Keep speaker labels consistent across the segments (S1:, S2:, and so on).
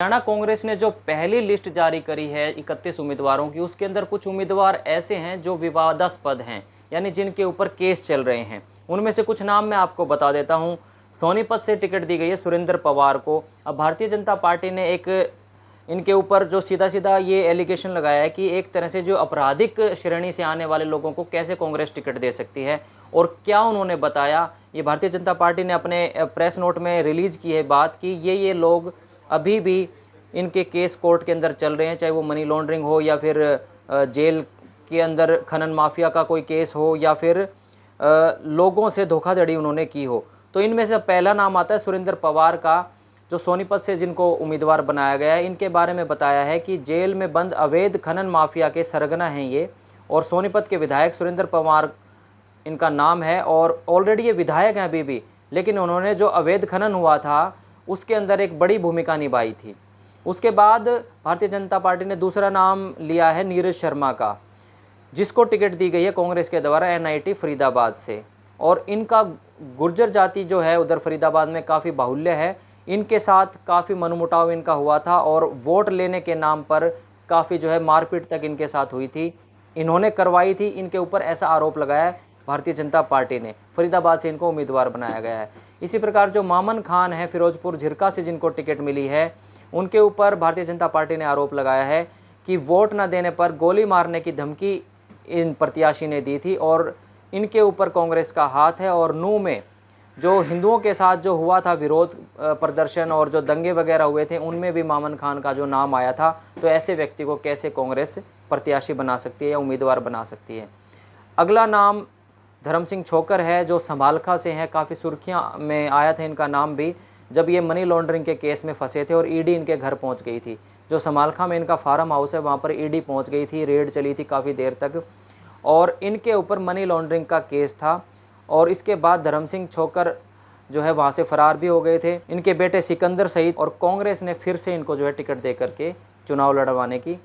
S1: हरियाणा कांग्रेस ने जो पहली लिस्ट जारी करी है 31 उम्मीदवारों की, उसके अंदर कुछ उम्मीदवार ऐसे हैं जो विवादास्पद हैं, यानी जिनके ऊपर केस चल रहे हैं। उनमें से कुछ नाम मैं आपको बता देता हूं। सोनीपत से टिकट दी गई है सुरेंद्र पवार को। अब भारतीय जनता पार्टी ने एक इनके ऊपर जो सीधा सीधा ये एलिगेशन लगाया है कि एक तरह से जो आपराधिक श्रेणी से आने वाले लोगों को कैसे कांग्रेस टिकट दे सकती है, और क्या उन्होंने बताया, ये भारतीय जनता पार्टी ने अपने प्रेस नोट में रिलीज़ की है बात कि ये लोग अभी भी इनके केस कोर्ट के अंदर चल रहे हैं, चाहे वो मनी लॉन्ड्रिंग हो या फिर जेल के अंदर खनन माफिया का कोई केस हो या फिर लोगों से धोखाधड़ी उन्होंने की हो। तो इनमें से पहला नाम आता है सुरेंद्र पवार का, जो सोनीपत से जिनको उम्मीदवार बनाया गया है। इनके बारे में बताया है कि जेल में बंद अवैध खनन माफिया के सरगना हैं ये, और सोनीपत के विधायक सुरेंद्र पवार इनका नाम है, और ऑलरेडी ये विधायक हैं अभी भी, लेकिन उन्होंने जो अवैध खनन हुआ था उसके अंदर एक बड़ी भूमिका निभाई थी। उसके बाद भारतीय जनता पार्टी ने दूसरा नाम लिया है नीरज शर्मा का, जिसको टिकट दी गई है कांग्रेस के द्वारा एनआईटी फरीदाबाद से। और इनका गुर्जर जाति जो है उधर फरीदाबाद में काफ़ी बाहुल्य है, इनके साथ काफ़ी मनमुटाव इनका हुआ था, और वोट लेने के नाम पर काफ़ी जो है मारपीट तक इनके साथ हुई थी, इन्होंने करवाई थी। इनके ऊपर ऐसा आरोप लगाया है भारतीय जनता पार्टी ने। फरीदाबाद से इनको उम्मीदवार बनाया गया है। इसी प्रकार जो मामन खान है फिरोजपुर झिरका से जिनको टिकट मिली है, उनके ऊपर भारतीय जनता पार्टी ने आरोप लगाया है कि वोट न देने पर गोली मारने की धमकी इन प्रत्याशी ने दी थी, और इनके ऊपर कांग्रेस का हाथ है। और नूह में जो हिंदुओं के साथ जो हुआ था विरोध प्रदर्शन और जो दंगे वगैरह हुए थे, उनमें भी मामन खान का जो नाम आया था। तो ऐसे व्यक्ति को कैसे कांग्रेस प्रत्याशी बना सकती है या उम्मीदवार बना सकती है। अगला नाम धर्म सिंह छोकर है, जो समालखा से हैं। काफ़ी सुर्खियां में आया था इनका नाम भी, जब ये मनी लॉन्ड्रिंग के केस में फंसे थे और ईडी इनके घर पहुंच गई थी। जो समालखा में इनका फार्म हाउस है, वहां पर ईडी पहुंच गई थी, रेड चली थी काफ़ी देर तक, और इनके ऊपर मनी लॉन्ड्रिंग का केस था। और इसके बाद धर्म सिंह छोकर जो है वहाँ से फरार भी हो गए थे। इनके बेटे सिकंदर सहित, और कांग्रेस ने फिर से इनको जो है टिकट दे करके चुनाव लड़वाने की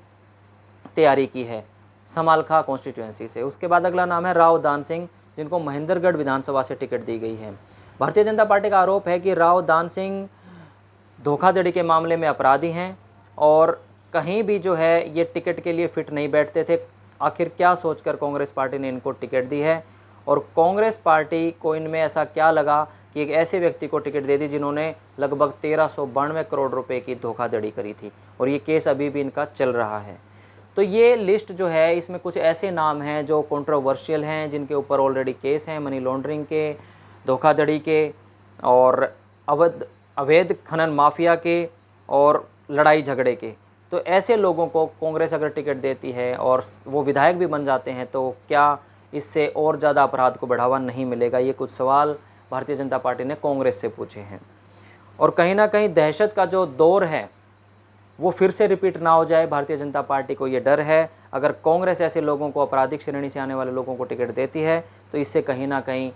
S1: तैयारी की है समालखा कॉन्स्टिट्यूएंसी से। उसके बाद अगला नाम है राव दान सिंह, जिनको महेंद्रगढ़ विधानसभा से टिकट दी गई है। भारतीय जनता पार्टी का आरोप है कि राव दान सिंह धोखाधड़ी के मामले में अपराधी हैं, और कहीं भी जो है ये टिकट के लिए फिट नहीं बैठते थे। आखिर क्या सोचकर कांग्रेस पार्टी ने इनको टिकट दी है, और कांग्रेस पार्टी को इनमें ऐसा क्या लगा कि एक ऐसे व्यक्ति को टिकट दे दी जिन्होंने लगभग 1392 करोड़ रुपए की धोखाधड़ी करी थी, और ये केस अभी भी इनका चल रहा है। तो ये लिस्ट जो है, इसमें कुछ ऐसे नाम हैं जो कंट्रोवर्शियल हैं, जिनके ऊपर ऑलरेडी केस हैं मनी लॉन्ड्रिंग के, धोखाधड़ी के, और अवैध खनन माफिया के, और लड़ाई झगड़े के। तो ऐसे लोगों को कांग्रेस अगर टिकट देती है और वो विधायक भी बन जाते हैं, तो क्या इससे और ज़्यादा अपराध को बढ़ावा नहीं मिलेगा? ये कुछ सवाल भारतीय जनता पार्टी ने कांग्रेस से पूछे हैं। और कहीं ना कहीं दहशत का जो दौर है वो फिर से रिपीट ना हो जाए, भारतीय जनता पार्टी को ये डर है। अगर कांग्रेस ऐसे लोगों को, आपराधिक श्रेणी से आने वाले लोगों को टिकट देती है, तो इससे कहीं ना कहीं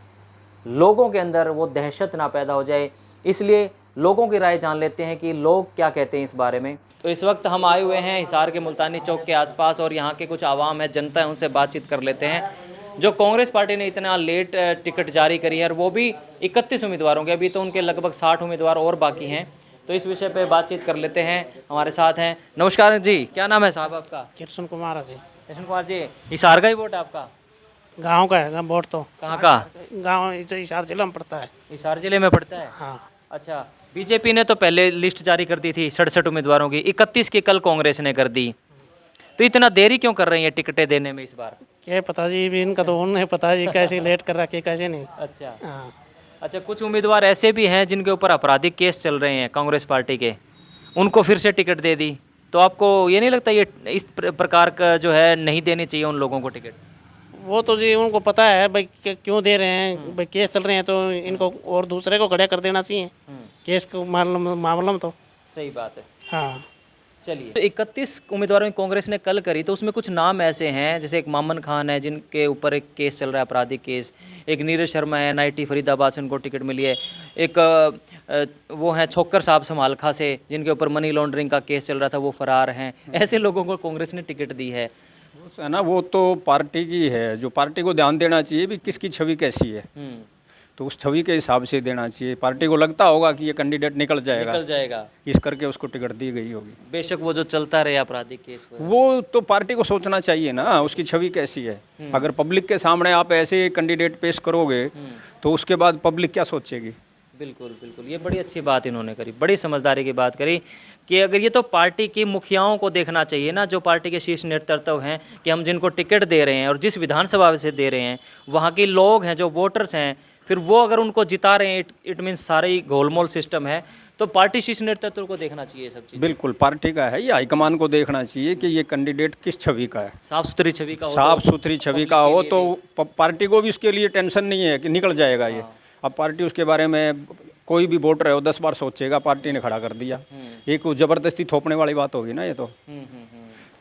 S1: लोगों के अंदर वो दहशत ना पैदा हो जाए। इसलिए लोगों की राय जान लेते हैं कि लोग क्या कहते हैं इस बारे में। तो इस वक्त हम आए हुए हैं हिसार के मुल्तानी चौक के आसपास, और यहाँ के कुछ आवाम है, जनता है, उनसे बातचीत कर लेते हैं। जो कांग्रेस पार्टी ने इतना लेट टिकट जारी करी है, और वो भी 31 उम्मीदवारों के, अभी तो उनके लगभग 60 उम्मीदवार और बाकी हैं। तो इस विषय पे बातचीत कर लेते हैं। हमारे साथ हैं, नमस्कार जी, क्या नाम है साहब आपका?
S2: कृष्ण कुमार जी।
S1: कृष्ण कुमार जी, हिसार का ही वोट है आपका?
S2: गांव का है वोट तो।
S1: कहाँ का?
S2: गांव हिसार जिला में पड़ता है।
S1: हिसार जिले में पड़ता है?
S2: हाँ।
S1: अच्छा, बीजेपी ने तो पहले लिस्ट जारी कर दी थी 67 उम्मीदवारों की, 31 की कल कांग्रेस ने कर दी। तो इतना देरी क्यों कर रही है टिकटें देने में इस बार?
S2: क्या पता जी, भी इनका तो उन्हें पता जी कैसे लेट कर रखी कैसे नहीं।
S1: अच्छा
S2: हाँ।
S1: अच्छा, कुछ उम्मीदवार ऐसे भी हैं जिनके ऊपर आपराधिक केस चल रहे हैं कांग्रेस पार्टी के, उनको फिर से टिकट दे दी। तो आपको ये नहीं लगता ये इस प्रकार का जो है नहीं देनी चाहिए उन लोगों को टिकट?
S2: वो तो जी उनको पता है भाई क्यों दे रहे हैं, भाई केस चल रहे हैं, तो इनको और दूसरे को खड़ा कर देना चाहिए केस को मामला में। तो
S1: सही बात है।
S2: हाँ।
S1: चलिए, तो 31 उम्मीदवारों की कांग्रेस ने कल करी, तो उसमें कुछ नाम ऐसे हैं, जैसे एक मामन खान है जिनके ऊपर एक केस चल रहा है, आपराधिक केस। एक नीरज शर्मा है, एनआईटी फरीदाबाद से उनको टिकट मिली है। एक वो हैं छोकर साहब समालखा से, जिनके ऊपर मनी लॉन्ड्रिंग का केस चल रहा था, वो फरार हैं। ऐसे लोगों को कांग्रेस ने टिकट दी है।
S3: है ना, वो तो पार्टी की है, जो पार्टी को ध्यान देना चाहिए भी किसकी छवि कैसी है। तो उस छवि के हिसाब से देना चाहिए। पार्टी को लगता होगा कि ये कैंडिडेट निकल जाएगा, इस करके उसको टिकट दी गई होगी।
S1: बेशक वो जो चलता रहे आपराधिक केस
S3: वो तो पार्टी को सोचना चाहिए ना, उसकी छवि कैसी है। अगर पब्लिक के सामने आप ऐसे कैंडिडेट पेश करोगे तो उसके बाद पब्लिक क्या सोचेगी।
S1: बिल्कुल बिल्कुल, ये बड़ी अच्छी बात इन्होंने करी, बड़ी समझदारी की बात करी कि अगर ये तो पार्टी की मुखियाओं को देखना चाहिए ना, जो पार्टी के शीर्ष नेतृत्व हैं, कि हम जिनको टिकट दे रहे हैं और जिस विधानसभा से दे रहे हैं वहाँ के लोग हैं जो वोटर्स हैं, फिर वो अगर उनको जिता रहे हैं, इट मीन्स सारा ही गोलमोल सिस्टम है, तो पार्टी शीर्ष नेतृत्व को देखना चाहिए सब चीज़।
S3: बिल्कुल पार्टी का है, ये हाईकमान को देखना चाहिए कि ये कैंडिडेट किस छवि का है।
S1: साफ सुथरी छवि का हो,
S3: साफ सुथरी छवि का हो तो पार्टी को भी उसके लिए टेंशन नहीं है कि निकल जाएगा ये। अब पार्टी उसके बारे में कोई भी वोटर है वो 10 बार सोचेगा, पार्टी ने खड़ा कर दिया, एक ज़बरदस्ती थोपने वाली बात होगी ना ये तो।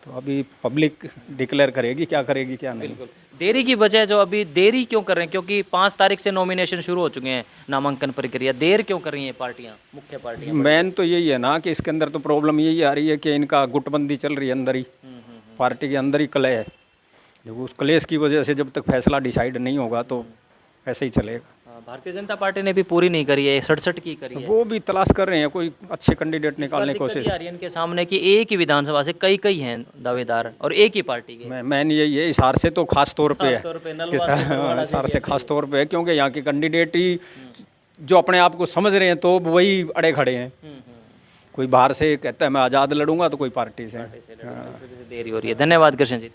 S3: तो अभी पब्लिक डिक्लेयर करेगी क्या करेगी क्या नहीं।
S1: बिल्कुल। देरी की वजह जो अभी देरी क्यों कर रहे हैं, क्योंकि 5 तारीख से नॉमिनेशन शुरू हो चुके हैं, नामांकन प्रक्रिया, देर क्यों कर रही हैं पार्टियां, मुख्य पार्टियां?
S3: मेन तो यही है ना कि इसके अंदर तो प्रॉब्लम यही आ रही है कि इनका गुटबंदी चल रही है अंदर ही, पार्टी के अंदर ही कलह है। देखो उस कलेश की वजह से जब तक फैसला डिसाइड नहीं होगा तो ऐसे ही चलेगा।
S1: भारतीय जनता पार्टी ने भी पूरी नहीं करी है, 67 की करी है।
S3: वो भी तलाश कर रहे हैं कोई अच्छे कैंडिडेट निकालने की कोशिश।
S1: आ रही है इनके सामने कि एक ही विधानसभा से कई हैं दावेदार और एक ही पार्टी के।
S3: मैन यही है, हिसार से तो खास तौर पे है,
S1: नलवा से, बरवाड़ा से
S3: हिसार से खास तौर पे है, क्योंकि यहाँ के कैंडिडेट ही जो अपने आप को समझ रहे हैं तो वही अड़े खड़े हैं। कोई बाहर से कहता है मैं आज़ाद लड़ूंगा तो कोई पार्टी से।
S1: इस वजह से देरी हो रही है। धन्यवाद कृष्ण जी।